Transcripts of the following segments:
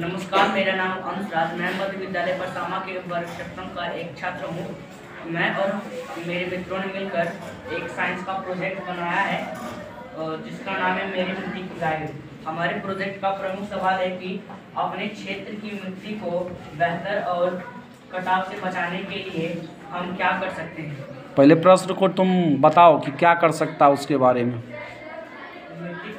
नमस्कार, मेरा नाम अंशराज। मैं मध्य विद्यालय परसामा के वर्ग सप्तम का एक छात्र हूँ। मैं और मेरे मित्रों ने मिलकर एक साइंस का प्रोजेक्ट बनाया है जिसका नाम है मेरी मिट्टी की गाइड। हमारे प्रोजेक्ट का प्रमुख सवाल है कि अपने क्षेत्र की मिट्टी को बेहतर और कटाव से बचाने के लिए हम क्या कर सकते हैं। पहले प्रश्न को तुम बताओ कि क्या कर सकता है उसके बारे में। मिट्टी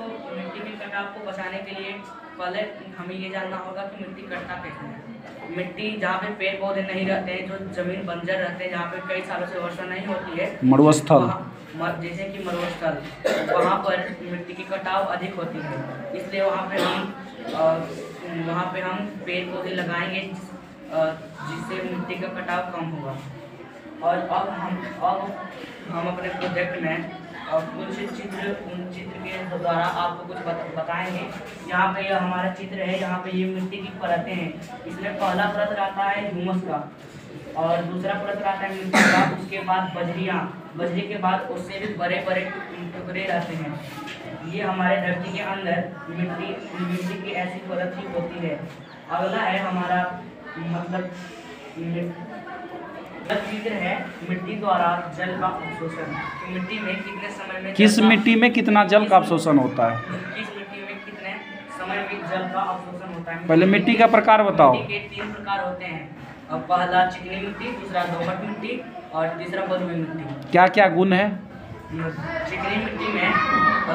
के कटाव को बचाने के लिए पहले हमें ये जानना होगा कि मिट्टी कटता कैसे है। मिट्टी जहाँ पे पेड़ पौधे नहीं रहते हैं, जो जमीन बंजर रहते हैं, जहाँ पे कई सालों से वर्षा नहीं होती है, मरुस्थल, जैसे कि मरुस्थल, वहाँ पर मिट्टी की कटाव अधिक होती है। इसलिए वहाँ पे हम पेड़ पौधे लगाएंगे जिससे मिट्टी का कटाव कम होगा। और अब हम अपने प्रोजेक्ट में कुछ चित्र के द्वारा आपको कुछ बताएंगे। यहाँ पे हमारा चित्र है, यहाँ पे ये मिट्टी की परतें हैं। इसमें पहला परत रहता है ह्यूमस का और दूसरा परत रहता है मिट्टी का, उसके बाद बजरी के बाद उससे भी बड़े बड़े टुकड़े रहते हैं। ये हमारे धरती के अंदर मिट्टी की ऐसी परत ही होती है। अगला है हमारा चित्र है मिट्टी द्वारा जल का अवशोषण। मिट्टी में कितने समय में किस मिट्टी में कितना जल का अवशोषण होता है। किस मिट्टी में कितने समय में जल का अवशोषण होता है। पहले मिट्टी का प्रकार बताओ। मिट्टी के 3 प्रकार होते हैं। पहला चिकनी मिट्टी, दूसरा दोमट मिट्टी और तीसरा बलुई मिट्टी। क्या क्या गुण है। चिकनी मिट्टी में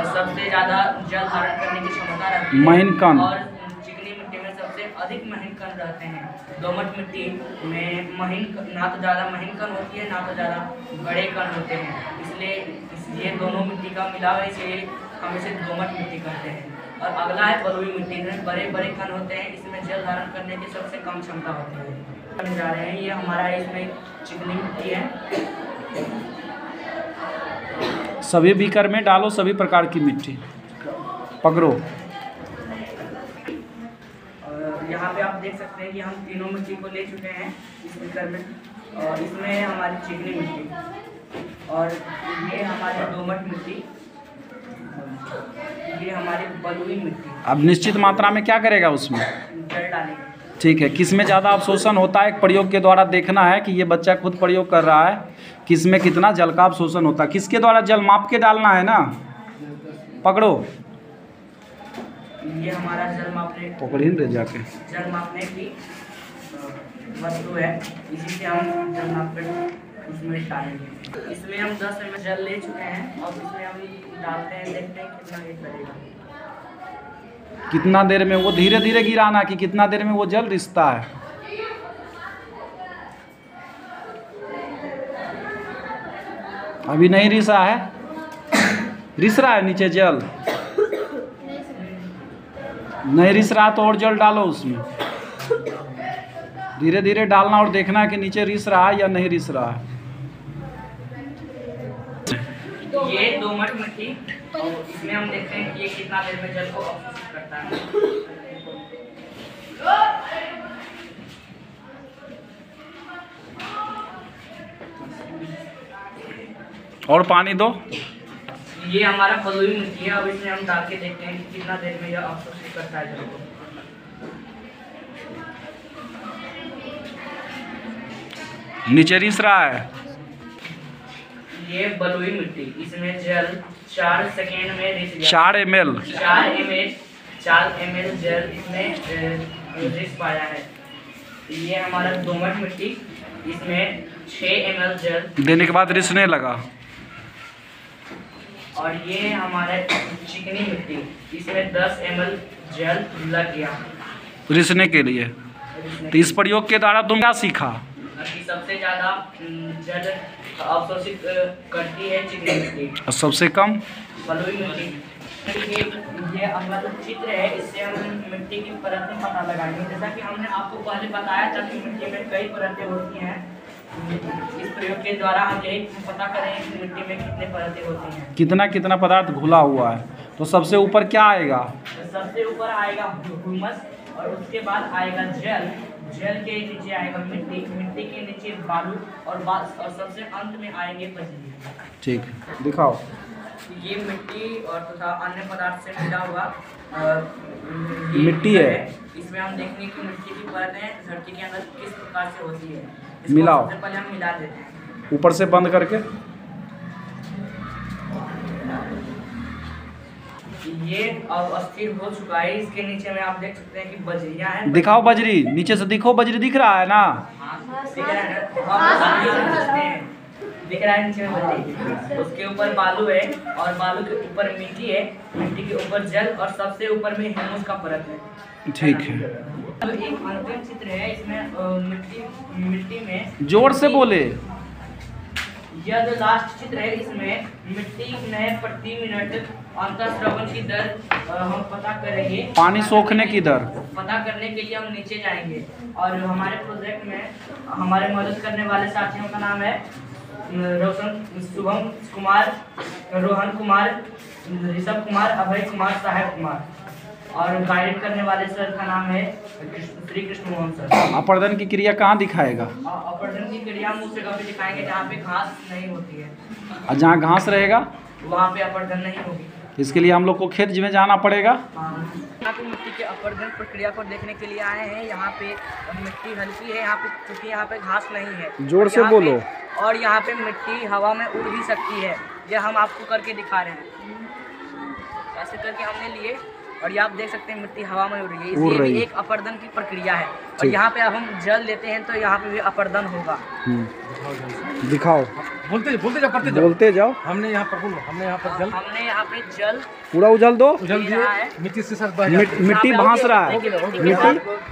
सबसे ज्यादा जल धारण करने की क्षमता रहती है, महीन कण, और चिकनी मिट्टी में सबसे अधिक महीन कण रहते हैं। दोमट मिट्टी में ना तो ज़्यादा महीन कण होती है, ना तो ज़्यादा बड़े कण होते हैं। इसलिए दोनों मिट्टी का मिलाव है, इसलिए हम इसे दोमट मिट्टी कहते हैं। और अगला है बलुई मिट्टी, में बड़े बड़े कण होते हैं। इसमें जल धारण करने की सबसे कम क्षमता होती है। जा रहे हैं, ये हमारा इसमें चिकनी मिट्टी है। सभी बीकर में डालो सभी प्रकार की मिट्टी, पकड़ो। यहाँ पे आप देख सकते हैं कि हम तीनों मिट्टी को ले चुके हैं इस बीकर में। और इसमें है हमारी चिकनी मिट्टी और ये हमारी दोमट मिट्टी, ये हमारी बलुई मिट्टी। अब निश्चित मात्रा में क्या करेगा उसमें, जल डालेंगे। ठीक है। किस में ज़्यादा अवशोषण होता है, एक प्रयोग के द्वारा देखना है कि ये बच्चा खुद प्रयोग कर रहा है, किस में कितना जल का अवशोषण होता है। किसके द्वारा जल माप के डालना है ना, पकड़ो। ये हमारा जल मापने जल मापने की वस्तु है, इसी से हम जल माप कर उसमें डालेंगे। इसमें हम 10 ml जल ले चुके हैं और इसमें हम डालते हैं, देखते हैं कितना ये करेगा। कितना देर में वो धीरे धीरे गिराना कि कितना देर में वो जल रिसता है। अभी नहीं रिसा है, रिस रहा है नीचे जल, नहीं रिस रहा तो और जल डालो उसमें। धीरे धीरे डालना और देखना है कि नीचे रिस रहा है या नहीं रिस रहा है। ये दोमट मिट्टी, इसमें हम देखते हैं कि ये कितना देर में जल को अवशोषित करता है। और पानी दो। ये हमारा बलुई मिट्टी है, अब इसमें हम डाल के देखते हैं कि कितना देर में यह अवशोषित करता है जल को। नीचे रिस रहा है। ये बलुई मिट्टी, इसमें जल 4 सेकेंड में रिस गया। 4 ml 4 ml जल इसमें रिस पाया है। ये हमारा दोमट मिट्टी, इसमें 6 ml जल देने के बाद रिसने लगा। और ये हमारा चिकनी मिट्टी, इसमें 10 ml जल लग गया रिसने के लिए। तो इस प्रयोग के द्वारा तुम क्या सीखा कि सबसे ज़्यादा जल अवशोषित करती है चिकनी मिट्टी और सबसे कम बलुई मिट्टी। ये अगला जो चित्र है, इससे हम मिट्टी की परतें पता लगाएंगे। जैसा कि हमने आपको पहले बताया था कि मिट्टी में कई परतें होती हैं। इस प्रयोग के द्वारा हम यही पता करेंगे कि मिट्टी में कितने परतें होती हैं, कितना कितना पदार्थ घुला हुआ है। तो सबसे ऊपर क्या आएगा, सबसे ऊपर आएगा ह्यूमस और उसके बाद आएगा जल के नीचे आएगा मिट्टी के नीचे बालू और सबसे अंत में आएंगे बजरी। ठीक, दिखाओ। ये मिट्टी और तथा अन्य पदार्थ से मिला हुआ मिट्टी है। इसमें हम देखेंगे कि मिट्टी की परतें धरती के अंदर किस प्रकार से होती है। मिलाओ। सबसे पहले हम मिला देते हैं ऊपर से बंद करके। ये अब अस्थिर हो चुका है। इसके नीचे में आप देख सकते हैं कि बजरियां हैं। दिखाओ बजरी, नीचे से दिखो, बजरी दिख रहा है ना? दिख रहा है ना? दिख रहा है नीचे में बजरी। उसके ऊपर बालू है और बालू के ऊपर मिट्टी है, मिट्टी के ऊपर जल और सबसे ऊपर में ह्यूमस का परत है। ठीक है। तो एक अंतिम चित्र है। इसमें मिट्टी में जोर से बोले। यह जो लास्ट चित्र है, इसमें मिट्टी में प्रति मिनट अंतःस्रवण की दर हम पता करेंगे। पानी सोखने की दर पता करने के लिए हम नीचे जाएंगे और हमारे प्रोजेक्ट में हमारे मदद करने वाले साथियों का नाम है रोशन, शुभम कुमार, रोहन कुमार, ऋषभ कुमार, अभय कुमार, साहेब कुमार, और गाइड करने वाले सर का नाम है श्री कृष्ण मोहन सर। अपर्दन की क्रिया कहाँ दिखाएगा? अपर्दन की क्रिया हम उस जगह पे दिखाएंगे जहाँ पे घास नहीं होती है, और जहाँ घास रहेगा वहाँ पे अपर्दन नहीं होगी। इसके लिए हम लोग को खेत में जाना पड़ेगा। यहाँ पे मिट्टी के अपर्दन प्रक्रिया को देखने के लिए आए हैं। यहाँ पे मिट्टी हल्की है, यहाँ पे क्योंकि यहाँ पे घास नहीं है। जोर से बोलो। और यहाँ पे मिट्टी हवा में उड़ भी सकती है। यह हम आपको करके दिखा रहे हैं। ऐसे करके हमने लिए और ये आप देख सकते हैं मिट्टी हवा में उड़ रही है। ये भी एक अपर्दन की प्रक्रिया है। और यहाँ पे अब हम जल लेते हैं तो यहाँ पे भी अपर्दन होगा। दिखाओ। बोलते जाओ। हमने यहाँ पर जल पूरा उजल दो। मिट्टी से मिट्टी भांस रहा है।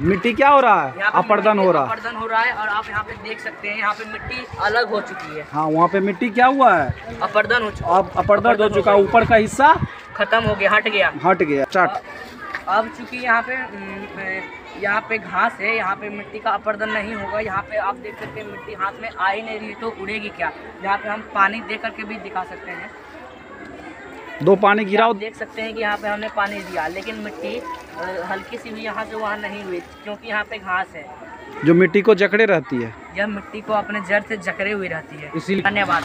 मिट्टी क्या हो रहा है? अपर्दन हो रहा है। अपर्दन हो रहा है और आप यहाँ पे देख सकते हैं यहाँ पे मिट्टी अलग हो चुकी है। हाँ, वहाँ पे मिट्टी क्या हुआ है? अपर्दन हो चुका। अब अपर्दन हो चुका, ऊपर का हिस्सा खत्म हो गया, हट गया। स्टार्ट। अब चूंकि यहाँ पे घास है, यहाँ पे मिट्टी का अपर्दन नहीं होगा। यहाँ पे आप देख सकते हैं मिट्टी हाथ में आ ही नहीं रही तो उड़ेगी क्या। यहाँ पे हम पानी दे करके भी दिखा सकते हैं। दो पानी गिराओ। देख सकते हैं कि यहाँ पे हमने पानी दिया लेकिन मिट्टी हल्की सी भी यहाँ से वहाँ नहीं हुई क्योंकि यहाँ पे घास है जो मिट्टी को जकड़े रहती है। यह मिट्टी को अपने जड़ से जकड़े हुई रहती है। इसीलिए धन्यवाद।